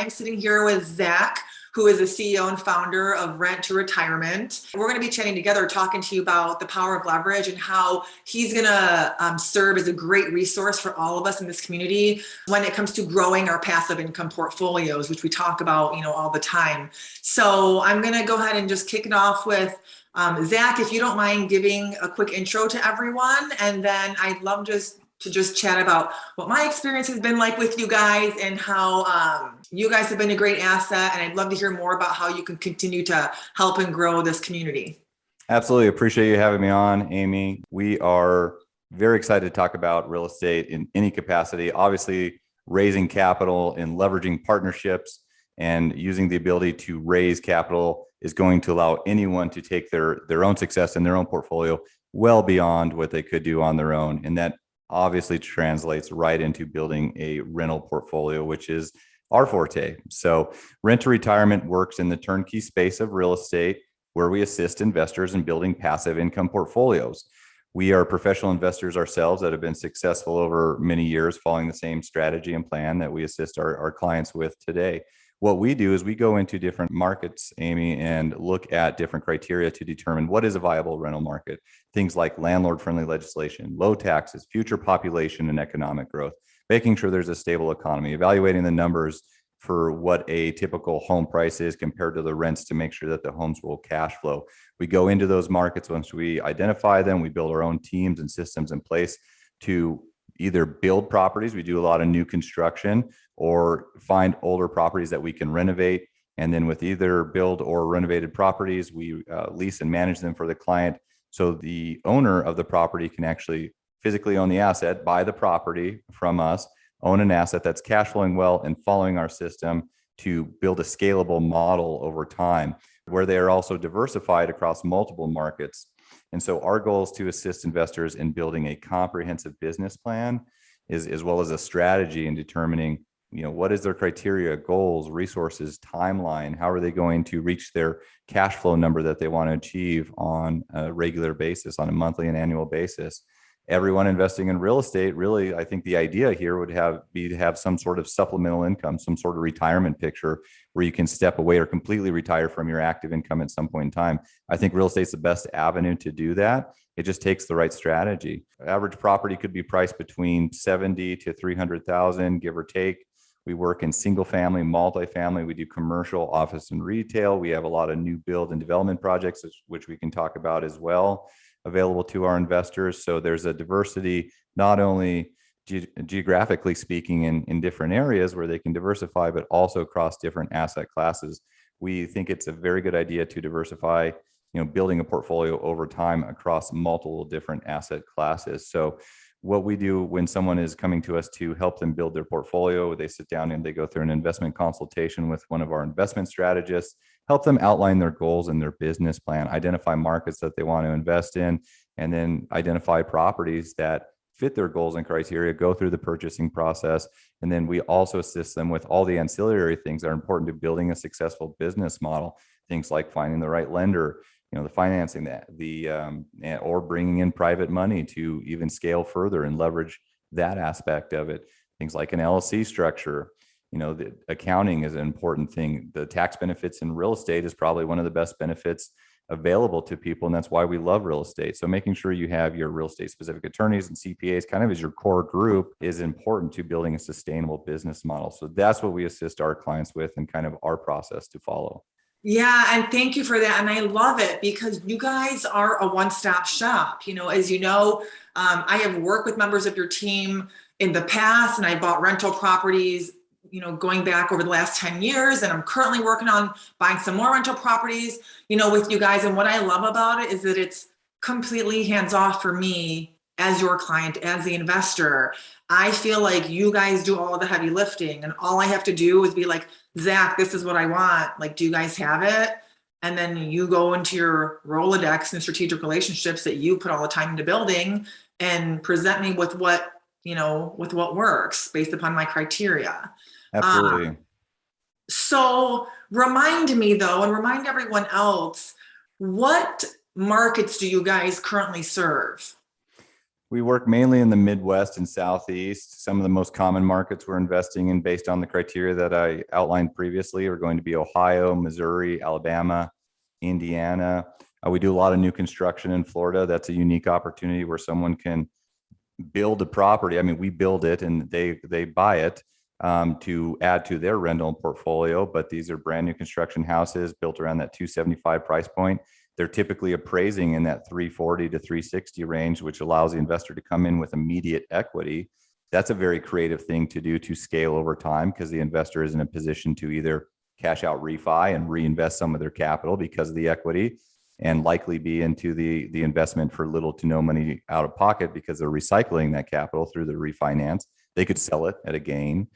I'm sitting here with Zach, who is the CEO and founder of Rent to Retirement. We're going to be chatting together, talking to you about the power of leverage and how he's going to serve as a great resource for all of us in this community when it comes to growing our passive income portfolios, which we talk about, all the time. So I'm going to go ahead and just kick it off with Zach, if you don't mind giving a quick intro to everyone, and then I'd love to just chat about what my experience has been like with you guys and how you guys have been a great asset. And I'd love to hear more about how you can continue to help and grow this community. Absolutely. Appreciate you having me on, Amy. We are very excited to talk about real estate in any capacity. Obviously, raising capital and leveraging partnerships and using the ability to raise capital is going to allow anyone to take their own success in their own portfolio well beyond what they could do on their own. And that obviously translates right into building a rental portfolio, which is our forte. So Rent to Retirement works in the turnkey space of real estate, where we assist investors in building passive income portfolios. We are professional investors ourselves that have been successful over many years following the same strategy and plan that we assist our clients with today. What we do is we go into different markets, Amy, and look at different criteria to determine what is a viable rental market. Things like landlord-friendly legislation, low taxes, future population and economic growth, making sure there's a stable economy, evaluating the numbers for what a typical home price is compared to the rents to make sure that the homes will cash flow. We go into those markets. Once we identify them, we build our own teams and systems in place to either build properties. We do a lot of new construction, or find older properties that we can renovate. And then with either build or renovated properties, we lease and manage them for the client. So the owner of the property can actually physically own the asset, buy the property from us, own an asset that's cash flowing well and following our system to build a scalable model over time, where they are also diversified across multiple markets. And so our goal is to assist investors in building a comprehensive business plan, as well as a strategy in determining, what is their criteria, goals, resources, timeline? How are they going to reach their cash flow number that they want to achieve on a regular basis, on a monthly and annual basis? Everyone investing in real estate, really, I think the idea here would be to have some sort of supplemental income, some sort of retirement picture where you can step away or completely retire from your active income at some point in time. I think real estate's the best avenue to do that. It just takes the right strategy. Average property could be priced between 70 to 300,000, give or take. We work in single family, multifamily. We do commercial, office, and retail. We have a lot of new build and development projects, which we can talk about as well, available to our investors. So there's a diversity, not only geographically speaking in different areas where they can diversify, but also across different asset classes. We think it's a very good idea to diversify, building a portfolio over time across multiple different asset classes. So what we do when someone is coming to us to help them build their portfolio, they sit down and they go through an investment consultation with one of our investment strategists, help them outline their goals and their business plan, identify markets that they want to invest in, and then identify properties that fit their goals and criteria, go through the purchasing process. And then we also assist them with all the ancillary things that are important to building a successful business model, things like finding the right lender, the financing that or bringing in private money to even scale further and leverage that aspect of it. Things like an LLC structure, the accounting is an important thing. The tax benefits in real estate is probably one of the best benefits available to people. And that's why we love real estate. So making sure you have your real estate specific attorneys and CPAs kind of as your core group is important to building a sustainable business model. So that's what we assist our clients with and kind of our process to follow. Yeah, and thank you for that. And I love it because you guys are a one-stop shop. As you know, I have worked with members of your team in the past, and I bought rental properties, going back over the last 10 years. And I'm currently working on buying some more rental properties, with you guys. And what I love about it is that it's completely hands-off for me as your client, as the investor. I feel like you guys do all the heavy lifting, and all I have to do is be like, Zach, this is what I want. Like, do you guys have it? And then you go into your Rolodex and strategic relationships that you put all the time into building and present me with what works based upon my criteria. Absolutely. So remind me though, and remind everyone else, what markets do you guys currently serve? We work mainly in the Midwest and Southeast. Some of the most common markets we're investing in based on the criteria that I outlined previously are going to be Ohio, Missouri, Alabama, Indiana. We do a lot of new construction in Florida. That's a unique opportunity where someone can build a property. I mean, we build it and they buy it to add to their rental portfolio. But these are brand new construction houses built around that 275 price point. They're typically appraising in that 340 to 360 range, which allows the investor to come in with immediate equity. That's a very creative thing to do to scale over time because the investor is in a position to either cash out refi and reinvest some of their capital because of the equity and likely be into the investment for little to no money out of pocket because they're recycling that capital through the refinance. They could sell it at a gain,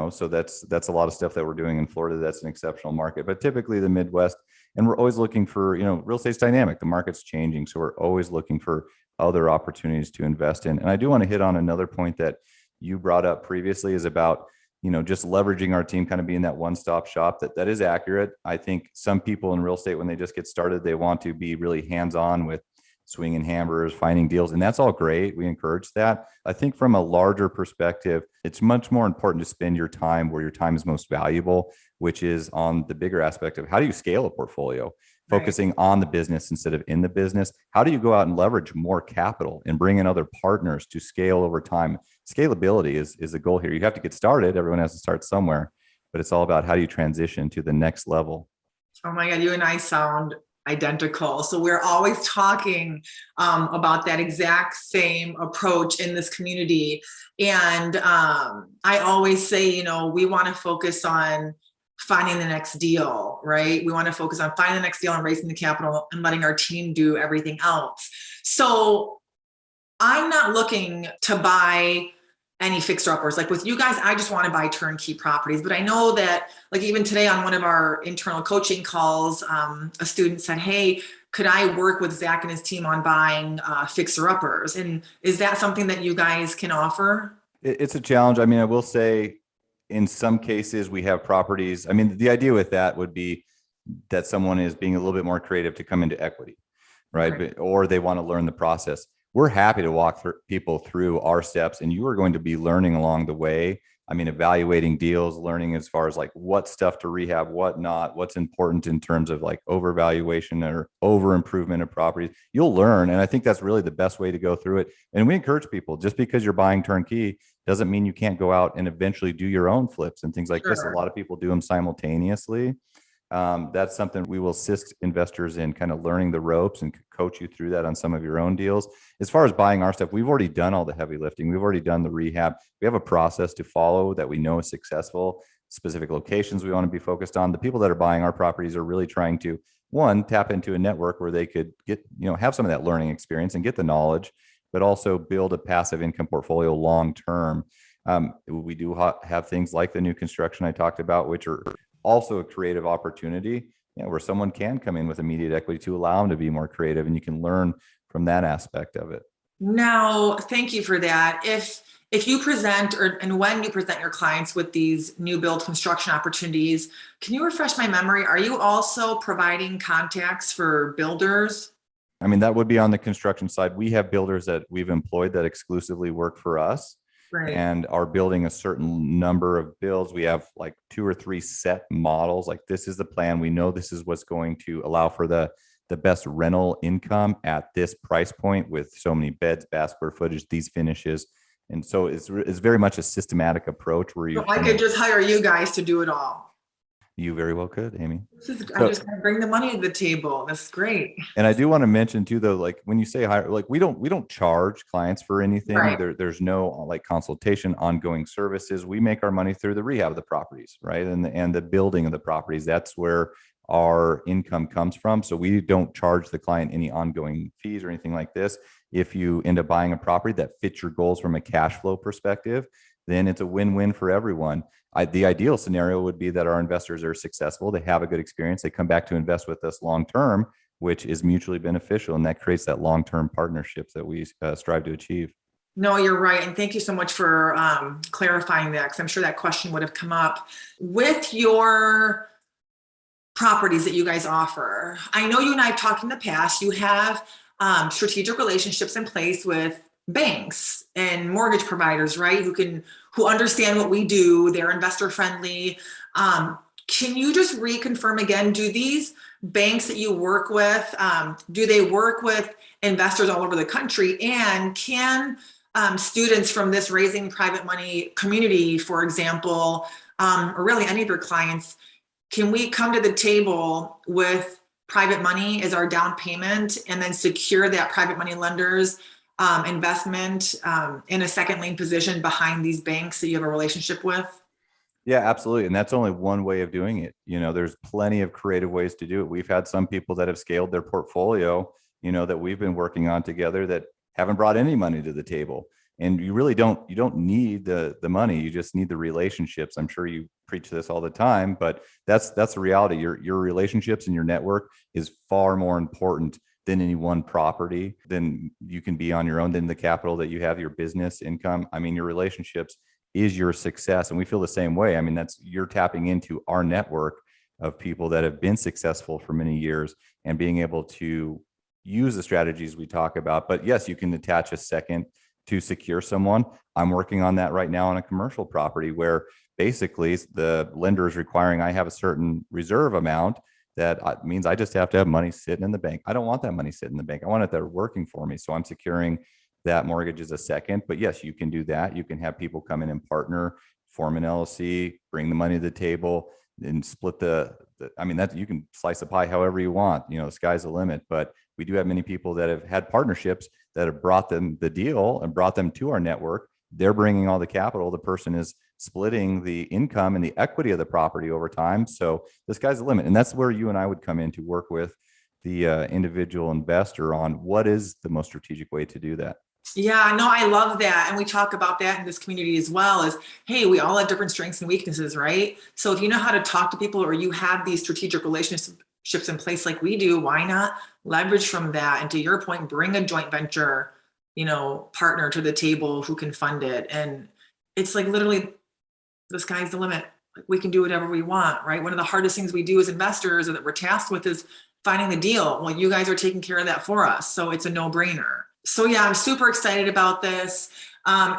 so that's a lot of stuff that we're doing in Florida. That's an exceptional market, but typically the Midwest. And we're always looking for, real estate's dynamic. The market's changing. So we're always looking for other opportunities to invest in. And I do want to hit on another point that you brought up previously is about, just leveraging our team, kind of being that one-stop shop. That is accurate. I think some people in real estate, when they just get started, they want to be really hands-on with swinging hammers, finding deals. And that's all great. We encourage that. I think from a larger perspective, it's much more important to spend your time where your time is most valuable, which is on the bigger aspect of how do you scale a portfolio, focusing on the business instead of in the business. How do you go out and leverage more capital and bring in other partners to scale over time? Scalability is the goal here. You have to get started. Everyone has to start somewhere, but it's all about how do you transition to the next level. Oh my God, you and I sound identical. So we're always talking about that exact same approach in this community. And I always say, we want to focus on finding the next deal, right? We want to focus on finding the next deal and raising the capital and letting our team do everything else. So I'm not looking to buy any fixer uppers. Like with you guys, I just want to buy turnkey properties. But I know that, like even today on one of our internal coaching calls, a student said, hey, could I work with Zach and his team on buying fixer uppers? And is that something that you guys can offer? It's a challenge. I mean, I will say in some cases we have properties. I mean, the idea with that would be that someone is being a little bit more creative to come into equity, right? Okay. Or they want to learn the process. We're happy to walk people through our steps, and you are going to be learning along the way. I mean, evaluating deals, learning as far as like what stuff to rehab, what not, what's important in terms of like overvaluation or over improvement of properties. You'll learn. And I think that's really the best way to go through it. And we encourage people, just because you're buying turnkey doesn't mean you can't go out and eventually do your own flips and things like this. A lot of people do them simultaneously. That's something we will assist investors in kind of learning the ropes and coach you through that on some of your own deals. As far as buying our stuff, we've already done all the heavy lifting. We've already done the rehab. We have a process to follow that we know is successful, specific locations we want to be focused on. The people that are buying our properties are really trying to, one, tap into a network where they could get, have some of that learning experience and get the knowledge, but also build a passive income portfolio long-term. We do have things like the new construction I talked about, which are also a creative opportunity, where someone can come in with immediate equity to allow them to be more creative, and you can learn from that aspect of it. Now, thank you for that. If you present and when you present your clients with these new build construction opportunities, can you refresh my memory? Are you also providing contacts for builders? I mean, that would be on the construction side. We have builders that we've employed that exclusively work for us. Right. And are building a certain number of builds. We have like 2 or 3 set models. Like this is the plan. We know this is what's going to allow for the best rental income at this price point with so many beds, bath square footage, these finishes. And so it's very much a systematic approach where you. So I could just hire you guys to do it all. You very well could, Amy. I'm just going to bring the money to the table. That's great. And I do want to mention too, though, like when you say hire, like we don't charge clients for anything. Right. There's no like consultation, ongoing services. We make our money through the rehab of the properties, right? And the building of the properties. That's where our income comes from. So we don't charge the client any ongoing fees or anything like this. If you end up buying a property that fits your goals from a cash flow perspective, then it's a win-win for everyone. The ideal scenario would be that our investors are successful, they have a good experience, they come back to invest with us long-term, which is mutually beneficial. And that creates that long-term partnership that we strive to achieve. No, you're right. And thank you so much for clarifying that, because I'm sure that question would have come up. With your properties that you guys offer, I know you and I have talked in the past, you have strategic relationships in place with banks and mortgage providers, right? Who understand what we do. They're investor friendly. Can you just reconfirm again, do these banks that you work with, do they work with investors all over the country? And can students from this Raising Private Money community, for example, or really any of your clients, can we come to the table with private money as our down payment and then secure that private money lenders investment in a second lien position behind these banks that you have a relationship with? Yeah, absolutely. And that's only one way of doing it. There's plenty of creative ways to do it. We've had some people that have scaled their portfolio, that we've been working on together that haven't brought any money to the table. And you really don't need the money. You just need the relationships. I'm sure you preach this all the time, but that's the reality. Your relationships and your network is far more important than any one property, than you can be on your own, than the capital that you have, your business income. I mean, your relationships is your success. And we feel the same way. I mean, you're tapping into our network of people that have been successful for many years and being able to use the strategies we talk about. But yes, you can attach a second to secure someone. I'm working on that right now on a commercial property where basically the lender is requiring I have a certain reserve amount. That means I just have to have money sitting in the bank. I don't want that money sitting in the bank. I want it there working for me. So I'm securing that mortgage as a second. But yes, you can do that. You can have people come in and partner, form an LLC, bring the money to the table, and split I mean, that you can slice the pie however you want. The sky's the limit. But we do have many people that have had partnerships that have brought them the deal and brought them to our network. They're bringing all the capital. The person is splitting the income and the equity of the property over time. So the sky's the limit. And that's where you and I would come in to work with the individual investor on what is the most strategic way to do that. Yeah, no, I love that. And we talk about that in this community as well as, hey, we all have different strengths and weaknesses, right? So if you know how to talk to people or you have these strategic relationships in place like we do, why not leverage from that? And to your point, bring a joint venture, partner to the table who can fund it. And it's like literally the sky's the limit. We can do whatever we want, right? One of the hardest things we do as investors or that we're tasked with is finding the deal. Well, you guys are taking care of that for us. So it's a no-brainer. So yeah, I'm super excited about this.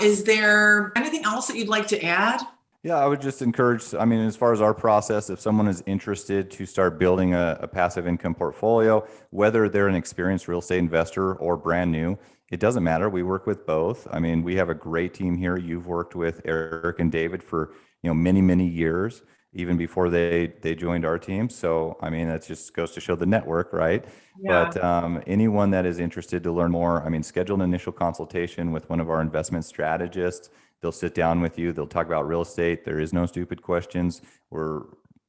Is there anything else that you'd like to add? Yeah, I would just encourage, as far as our process, if someone is interested to start building a passive income portfolio, whether they're an experienced real estate investor or brand new, it doesn't matter. We work with both. We have a great team here. You've worked with Eric and David for, many, many years, even before they joined our team. So, that just goes to show the network, right? Yeah. But anyone that is interested to learn more, schedule an initial consultation with one of our investment strategists. They'll sit down with you. They'll talk about real estate. There is no stupid questions. We're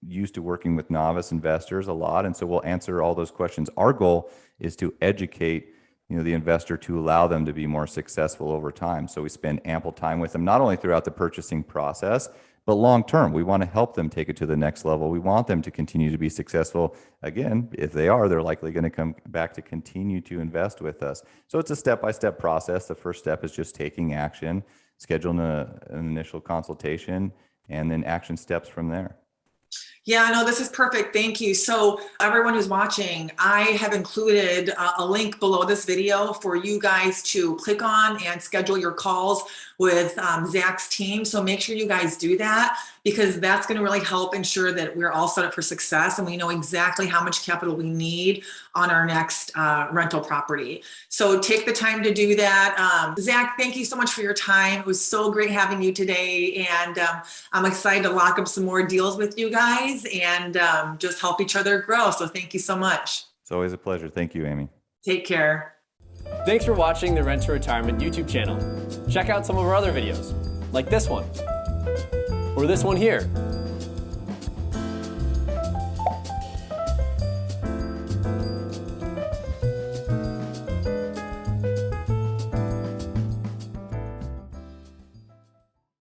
used to working with novice investors a lot. And so we'll answer all those questions. Our goal is to educate the investor to allow them to be more successful over time. So we spend ample time with them, not only throughout the purchasing process, but long term. We want to help them take it to the next level. We want them to continue to be successful. Again, if they are, they're likely going to come back to continue to invest with us. So it's a step-by-step process. The first step is just taking action, scheduling an initial consultation, and then action steps from there. Yeah, no, this is perfect. Thank you. So everyone who's watching, I have included a link below this video for you guys to click on and schedule your calls with Zach's team. So make sure you guys do that, because that's going to really help ensure that we're all set up for success and we know exactly how much capital we need on our next rental property. So take the time to do that. Zach, thank you so much for your time. It was so great having you today. And I'm excited to lock up some more deals with you guys and just help each other grow. So thank you so much. It's always a pleasure. Thank you, Amy. Take care. Thanks for watching the Rent to Retirement YouTube channel. Check out some of our other videos, like this one, or this one here.